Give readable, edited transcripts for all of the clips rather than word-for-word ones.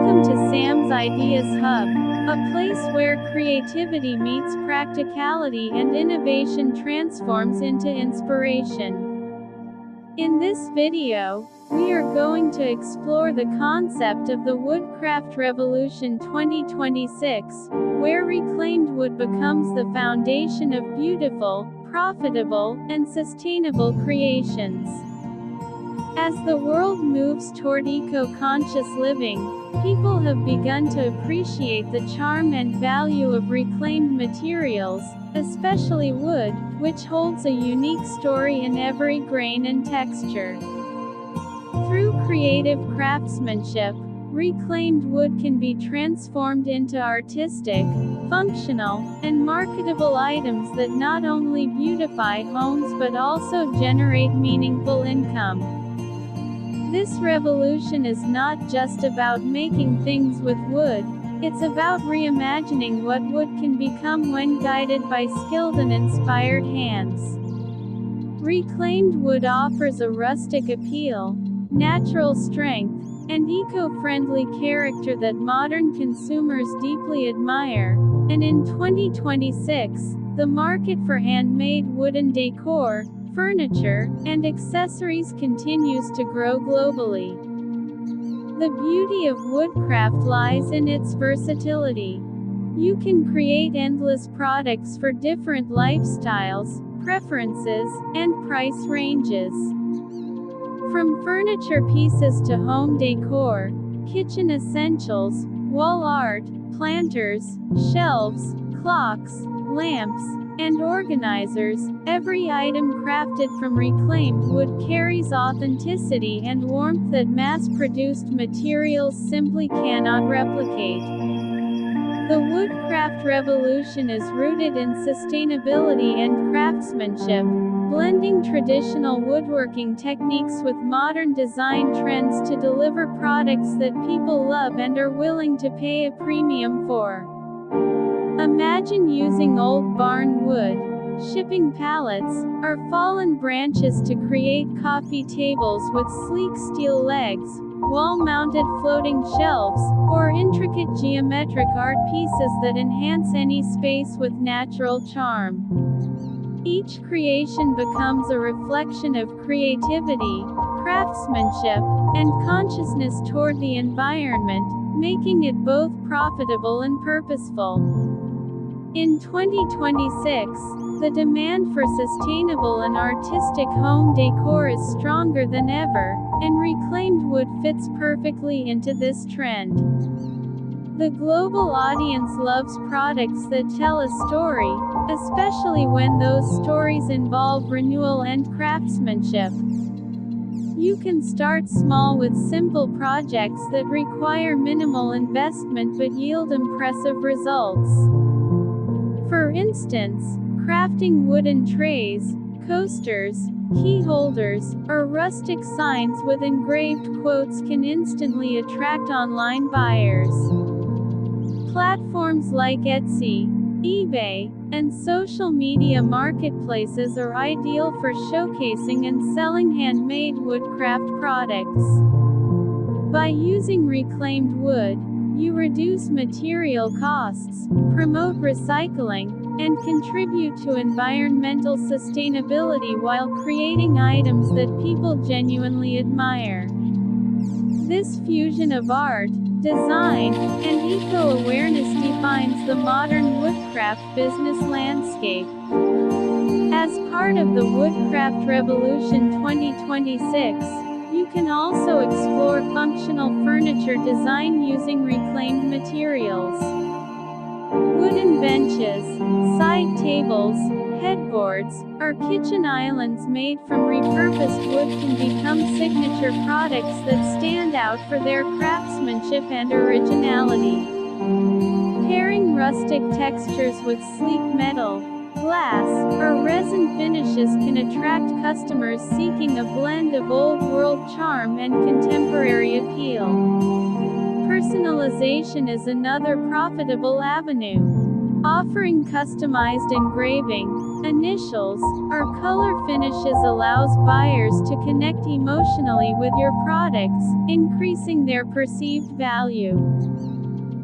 Welcome to Sam's Ideas Hub, a place where creativity meets practicality and innovation transforms into inspiration. In this video, we are going to explore the concept of the Woodcraft Revolution 2026, where reclaimed wood becomes the foundation of beautiful, profitable, and sustainable creations. As the world moves toward eco-conscious living, people have begun to appreciate the charm and value of reclaimed materials, especially wood, which holds a unique story in every grain and texture. Through creative craftsmanship, reclaimed wood can be transformed into artistic, functional, and marketable items that not only beautify homes but also generate meaningful income. This revolution is not just about making things with wood, it's about reimagining what wood can become when guided by skilled and inspired hands. Reclaimed wood offers a rustic appeal, natural strength, and eco-friendly character that modern consumers deeply admire, and in 2026, the market for handmade wooden decor, furniture, and accessories continues to grow globally. The beauty of woodcraft lies in its versatility. You can create endless products for different lifestyles, preferences, and price ranges. From furniture pieces to home decor, kitchen essentials, wall art, planters, shelves, clocks, lamps, and organizers, every item crafted from reclaimed wood carries authenticity and warmth that mass-produced materials simply cannot replicate. The Woodcraft Revolution is rooted in sustainability and craftsmanship, blending traditional woodworking techniques with modern design trends to deliver products that people love and are willing to pay a premium for. Imagine using old barn wood, shipping pallets, or fallen branches to create coffee tables with sleek steel legs, wall-mounted floating shelves, or intricate geometric art pieces that enhance any space with natural charm. Each creation becomes a reflection of creativity, craftsmanship, and consciousness toward the environment, making it both profitable and purposeful. In 2026, the demand for sustainable and artistic home decor is stronger than ever, and reclaimed wood fits perfectly into this trend. The global audience loves products that tell a story, especially when those stories involve renewal and craftsmanship. You can start small with simple projects that require minimal investment but yield impressive results. For instance, crafting wooden trays, coasters, key holders, or rustic signs with engraved quotes can instantly attract online buyers. Platforms like Etsy, eBay, and social media marketplaces are ideal for showcasing and selling handmade woodcraft products. By using reclaimed wood, you reduce material costs, promote recycling, and contribute to environmental sustainability while creating items that people genuinely admire. This fusion of art, design, and eco-awareness defines the modern woodcraft business landscape. As part of the Woodcraft Revolution 2026, you can also explore functional furniture design using reclaimed materials. Wooden benches, side tables, headboards, or kitchen islands made from repurposed wood can become signature products that stand out for their craftsmanship and originality. Pairing rustic textures with sleek metal, glass, or resin finishes can attract customers seeking a blend of old-world charm and contemporary appeal. Personalization is another profitable avenue. Offering customized engraving, Initials, or color finishes allows buyers to connect emotionally with your products, increasing their perceived value.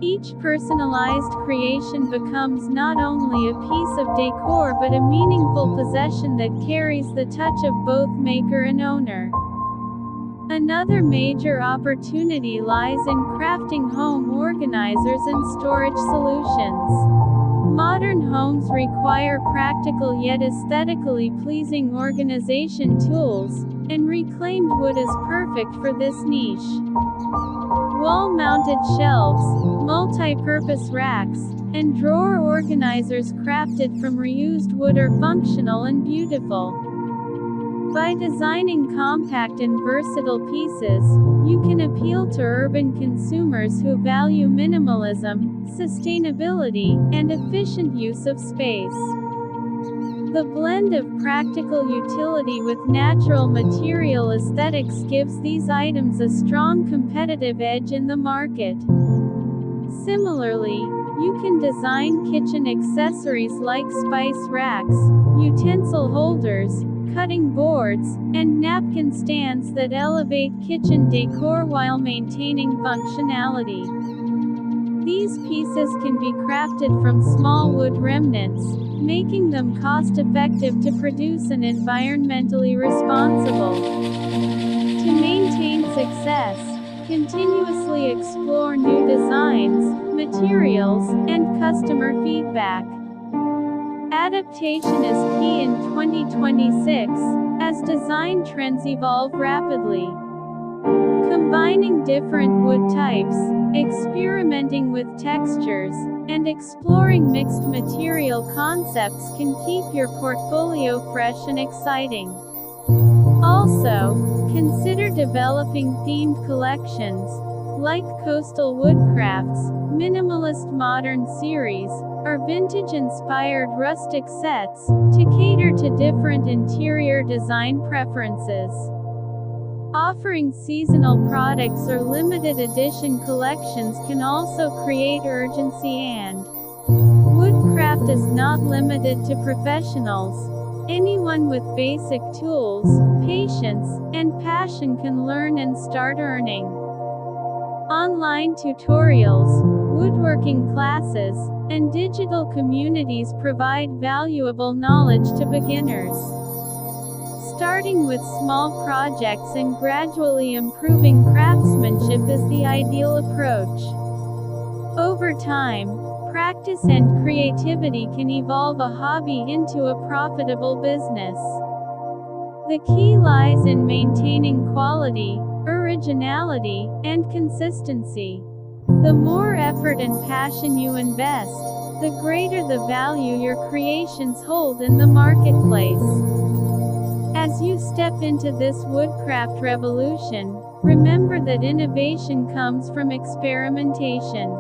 Each personalized creation becomes not only a piece of decor but a meaningful possession that carries the touch of both maker and owner. Another major opportunity lies in crafting home organizers and storage solutions. Modern homes require practical yet aesthetically pleasing organization tools, and reclaimed wood is perfect for this niche. Wall-mounted shelves, multi-purpose racks, and drawer organizers crafted from reused wood are functional and beautiful. By designing compact and versatile pieces, you can appeal to urban consumers who value minimalism, sustainability, and efficient use of space. The blend of practical utility with natural material aesthetics gives these items a strong competitive edge in the market. Similarly, you can design kitchen accessories like spice racks, utensil holders, cutting boards, and napkin stands that elevate kitchen decor while maintaining functionality. These pieces can be crafted from small wood remnants, making them cost-effective to produce and environmentally responsible. To maintain success, continuously explore new designs, materials, and customer feedback. Adaptation is key in 2026, as design trends evolve rapidly. Combining different wood types, experimenting with textures, and exploring mixed material concepts can keep your portfolio fresh and exciting. Also, consider developing themed collections, like coastal woodcrafts, minimalist modern series, or vintage-inspired rustic sets, to cater to different interior design preferences. Offering seasonal products or limited edition collections can also create urgency, and woodcraft is not limited to professionals. Anyone with basic tools, patience, and passion can learn and start earning. Online tutorials, woodworking classes, and digital communities provide valuable knowledge to beginners. Starting with small projects and gradually improving craftsmanship is the ideal approach. Over time, practice and creativity can evolve a hobby into a profitable business. The key lies in maintaining quality, originality, and consistency. The more effort and passion you invest, the greater the value your creations hold in the marketplace. As you step into this woodcraft revolution, remember that innovation comes from experimentation.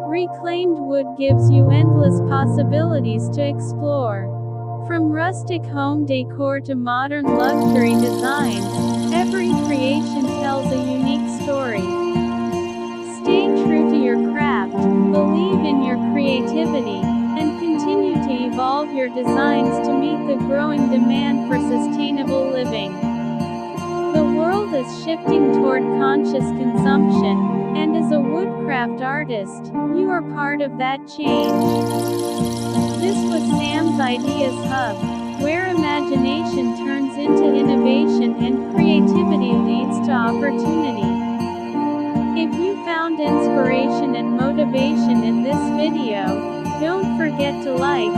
Reclaimed wood gives you endless possibilities to explore. From rustic home decor to modern luxury designs, every creation tells a unique story. Stay true to your craft, believe in your creativity, and continue to evolve your designs to meet the growing demand for sustainable living. The world is shifting toward conscious consumption, and as a woodcraft artist, you are part of that change. This was Sam's Ideas Hub, where imagination turns into innovation and creativity leads to opportunity. If you found inspiration and motivation in this video, don't forget to like,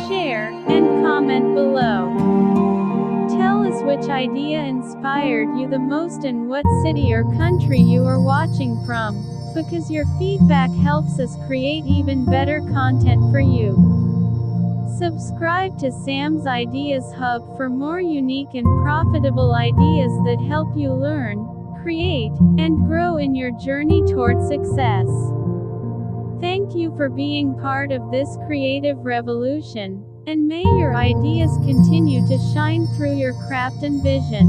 share, and comment below. Tell us which idea inspired you the most and what city or country you are watching from, because your feedback helps us create even better content for you. Subscribe to Sam's Ideas Hub for more unique and profitable ideas that help you learn, create, and grow in your journey toward success. Thank you for being part of this creative revolution, and may your ideas continue to shine through your craft and vision.